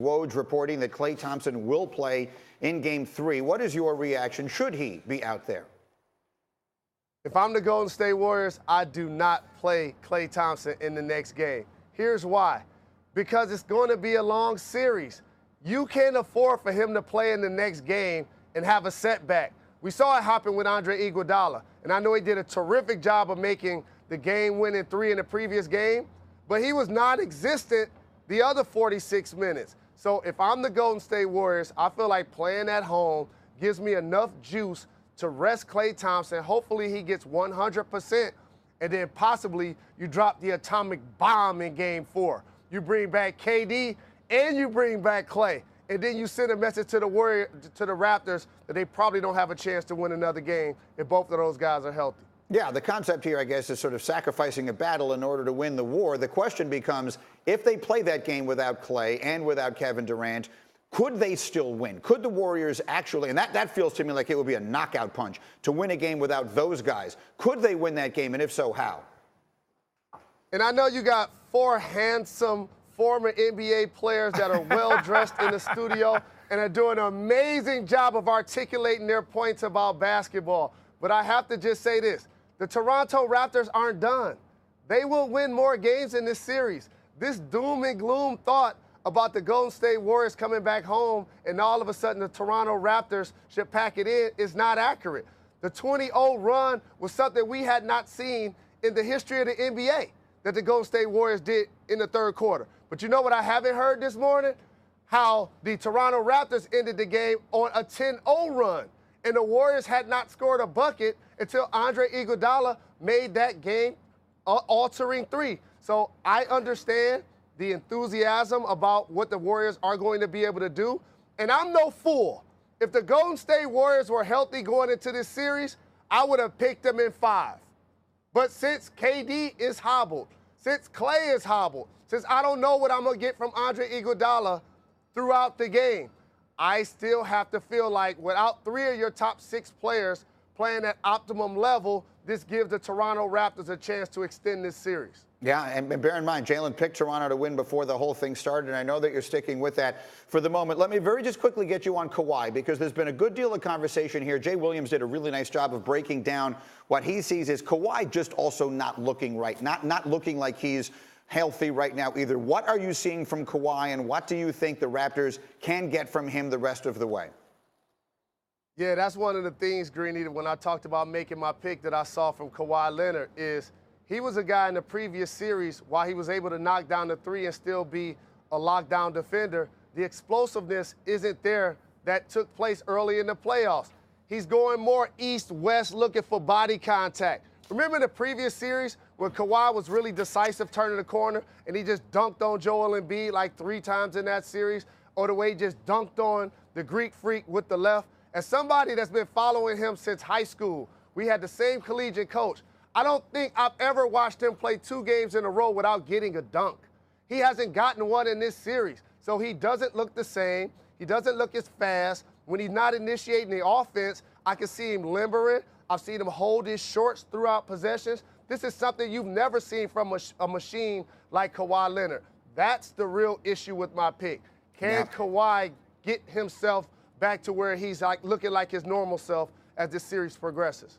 Woj reporting that Klay Thompson will play in Game 3. What is your reaction? Should he be out there? If I'm the Golden State Warriors, I do not play Klay Thompson in the next game. Here's why. Because it's going to be a long series. You can't afford for him to play in the next game and have a setback. We saw it happen with Andre Iguodala, and I know he did a terrific job of making the game-winning three in the previous game, but he was non-existent the other 46 minutes. So if I'm the Golden State Warriors, I feel like playing at home gives me enough juice to rest Klay Thompson. Hopefully he gets 100%, and then possibly you drop the atomic bomb in Game 4. You bring back KD and you bring back Klay, and then you send a message to the Raptors that they probably don't have a chance to win another game if both of those guys are healthy. Yeah, the concept here, I guess, is sort of sacrificing a battle in order to win the war. The question becomes, if they play that game without Klay and without Kevin Durant, could they still win? Could the Warriors actually, and that feels to me like it would be a knockout punch, to win a game without those guys. Could they win that game, and if so, how? And I know you got four handsome former NBA players that are well-dressed in the studio and are doing an amazing job of articulating their points about basketball. But I have to just say this. The Toronto Raptors aren't done. They will win more games in this series. This doom and gloom thought about the Golden State Warriors coming back home and all of a sudden the Toronto Raptors should pack it in is not accurate. The 20-0 run was something we had not seen in the history of the NBA that the Golden State Warriors did in the third quarter. But you know what I haven't heard this morning? How the Toronto Raptors ended the game on a 10-0 run. And the Warriors had not scored a bucket until Andre Iguodala made that game-altering three. So I understand the enthusiasm about what the Warriors are going to be able to do. And I'm no fool. If the Golden State Warriors were healthy going into this series, I would have picked them in 5. But since KD is hobbled, since Klay is hobbled, since I don't know what I'm going to get from Andre Iguodala throughout the game, I still have to feel like without 3 of your top 6 players playing at optimum level, this gives the Toronto Raptors a chance to extend this series. Yeah, and bear in mind, Jalen picked Toronto to win before the whole thing started, and I know that you're sticking with that for the moment. Let me just quickly get you on Kawhi, because there's been a good deal of conversation here. Jay Williams did a really nice job of breaking down what he sees as Kawhi just also not looking right, not looking like he's healthy right now either. What are you seeing from Kawhi, and what do you think the Raptors can get from him the rest of the way? Yeah, that's one of the things, Greeny, when I talked about making my pick that I saw from Kawhi Leonard is he was a guy in the previous series, while he was able to knock down the three and still be a lockdown defender, the explosiveness isn't there that took place early in the playoffs. He's going more east-west looking for body contact. Remember the previous series when Kawhi was really decisive turning the corner and he just dunked on Joel Embiid like 3 times in that series, or the way he just dunked on the Greek Freak with the left? As somebody that's been following him since high school, we had the same collegiate coach. I don't think I've ever watched him play 2 games in a row without getting a dunk. He hasn't gotten one in this series, so he doesn't look the same. He doesn't look as fast. When he's not initiating the offense, I can see him limbering. I've seen him hold his shorts throughout possessions. This is something you've never seen from a machine like Kawhi Leonard. That's the real issue with my pick. Can Kawhi get himself back to where he's looking like his normal self as this series progresses?